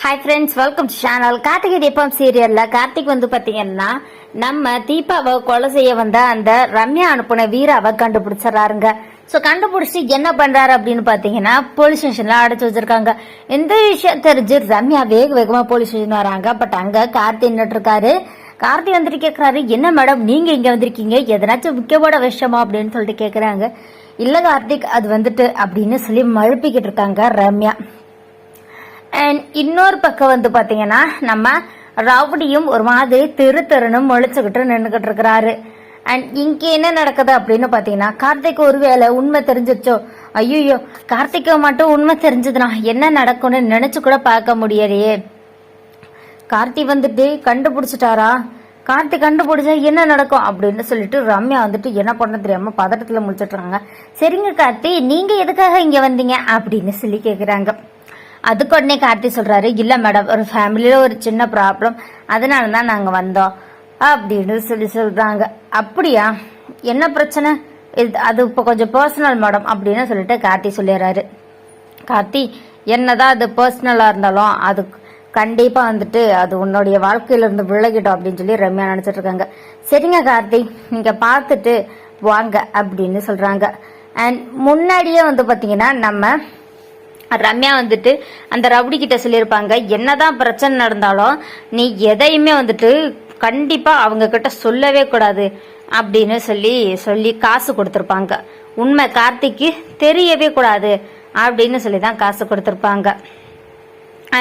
Hi friends, welcome to channel. Karthigai Deepam சீரியல்ல கார்த்திக் வந்து பாத்தீங்கன்னா நம்ம தீபாவை கொலை செய்ய வந்த அந்த ரம்யா அனுப்புன வீராவை கண்டுபிடிச்சிடறாருங்க. ஸோ கண்டுபிடிச்சி என்ன பண்றாரு அப்படின்னு பாத்தீங்கன்னா போலீஸ் ஸ்டேஷன்ல அடைச்சு வச்சிருக்காங்க. எந்த விஷயம் தெரிஞ்சு ரம்யா வேகமா போலீஸ் ஸ்டேஷன் வராங்க. பட் அங்க கார்த்தி நின்றுட்டு இருக்காரு. கார்த்தி வந்துட்டு கேக்குறாரு, என்ன மேடம் நீங்க இங்க வந்திருக்கீங்க, எதனாச்சும் முக்கியமான விஷயமா அப்படின்னு சொல்லிட்டு கேக்குறாங்க. இல்ல கார்த்திக், அது வந்துட்டு அப்படின்னு சொல்லி மழுப்பிக்கிட்டு இருக்காங்க ரம்யா. அண்ட் இன்னொரு பக்கம் வந்து பாத்தீங்கன்னா நம்ம ரவுடியும் ஒரு மாதிரி திருத்தருன்னு முழிச்சுக்கிட்டு நின்றுகிட்டு இருக்கிறாரு. அண்ட் இங்க என்ன நடக்குது அப்படின்னு பாத்தீங்கன்னா கார்த்திக் ஒருவேளை உண்மை தெரிஞ்சிச்சோ, ஐயோ கார்த்திகை மட்டும் உண்மை தெரிஞ்சதுனா என்ன நடக்கும்னு நினைச்சு கூட பார்க்க முடியலையே. கார்த்தி வந்துட்டு கண்டுபிடிச்சிட்டாரா, கார்த்தி கண்டுபிடிச்சா என்ன நடக்கும் அப்படின்னு சொல்லிட்டு ரம்யா வந்துட்டு என்ன பண்ண தெரியாம பதட்டத்துல முடிச்சிட்டு இருக்காங்க. சரிங்க கார்த்தி, நீங்க எதுக்காக இங்க வந்தீங்க அப்படின்னு சொல்லி கேக்குறாங்க. அதுக்கு உடனே கார்த்தி சொல்றாரு, இல்ல மேடம் ஒரு ஃபேமிலியில ஒரு சின்ன ப்ராப்ளம், அதனாலதான் நாங்க வந்தோம் அப்படின்னு சொல்லி சொல்றாங்க. அப்படியா, என்ன பிரச்சனை, அது இப்ப கொஞ்சம் பர்சனல் மேடம் அப்படின்னு சொல்லிட்டு கார்த்தி சொல்லிடுறாரு. கார்த்தி, என்னதான் அது பர்சனலா இருந்தாலும் அது கண்டிப்பா வந்துட்டு அது உன்னுடைய வாழ்க்கையில இருந்து விலகிடும் அப்படின்னு சொல்லி ரம்யா நினைச்சிட்டு இருக்காங்க. சரிங்க கார்த்தி, நீங்க பார்த்துட்டு வாங்க அப்படின்னு சொல்றாங்க. அண்ட் முன்னாடியே வந்து பாத்தீங்கன்னா நம்ம ரம்யா வந்துட்டு அந்த ரவுடி கிட்ட சொல்லியிருப்பாங்க, என்னதான் பிரச்சனை நடந்தாலும் நீ எதையுமே வந்துட்டு கண்டிப்பா அவங்க கிட்ட சொல்லவே கூடாது அப்படின்னு சொல்லி காசு கொடுத்திருப்பாங்க. உண்மை கார்த்திக்கு தெரியவே கூடாது அப்படின்னு சொல்லி தான் காசு கொடுத்திருப்பாங்க.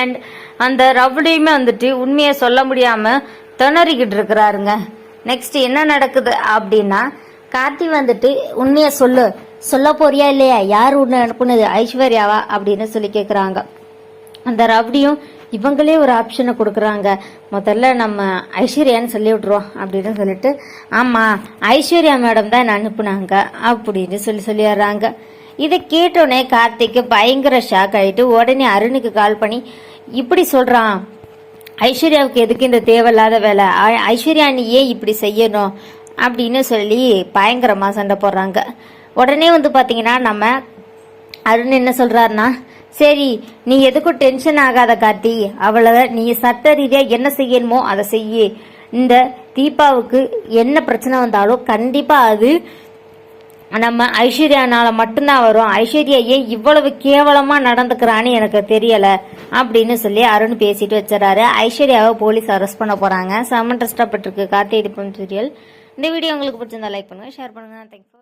அண்ட் அந்த ரவுடியுமே வந்துட்டு உண்மையை சொல்ல முடியாம திணறிக்கிட்டு இருக்கிறாருங்க. நெக்ஸ்ட் என்ன நடக்குது அப்படின்னா கார்த்தி வந்துட்டு உண்மையை சொல்ல போறியா இல்லையா, யார் உன்னை அனுப்புனது, ஐஸ்வர்யாவா அப்படின்னு சொல்லி கேக்குறாங்க. அந்த ரவுடியும் இவங்களே ஒரு ஆப்ஷனை கொடுக்குறாங்க, முதல்ல நம்ம ஐஸ்வர்யான்னு சொல்லி விட்டுருவோம் அப்படின்னு சொல்லிட்டு, ஆமா ஐஸ்வர்யா மேடம் தான் என்ன அனுப்புனாங்க அப்படின்னு சொல்லிடுறாங்க. இதை கேட்டோடனே கார்த்திக்கு பயங்கர ஷாக் ஆயிட்டு உடனே அருணுக்கு கால் பண்ணி இப்படி சொல்றான், ஐஸ்வர்யாவுக்கு எதுக்கு இந்த தேவையில்லாத வேலை, ஐஸ்வர்யா நீ ஏன் இப்படி செய்யணும் அப்படின்னு சொல்லி பயங்கரமா சண்டை போடுறாங்க. உடனே வந்து பாத்தீங்கன்னா நம்ம அருண் என்ன சொல்றாருன்னா, சரி நீ எதுக்கும் டென்ஷன் ஆகாத கார்த்தி, அவ்வளவு நீ சட்ட ரீதியா என்ன செய்யணுமோ அதை செய்ய, இந்த தீபாவுக்கு என்ன பிரச்சனை வந்தாலும் கண்டிப்பா அது நம்ம ஐஸ்வர்யானால மட்டும்தான் வரும், ஐஸ்வர்யா ஏன் இவ்வளவு கேவலமா நடந்துக்கிறான்னு எனக்கு தெரியல அப்படின்னு சொல்லி அருண் பேசிட்டு வச்சிடறாரு. ஐஸ்வர்யாவை போலீஸ் அரெஸ்ட் பண்ண போறாங்க. செம்ம இன்ட்ரெஸ்டா பட்டிருக்கு கார்த்திகை தீபம் சீரியல். இந்த வீடியோ உங்களுக்கு பிடிச்சிருந்தா லைக் பண்ணுங்க, ஷேர் பண்ணுங்க. தேங்க்ஸ்.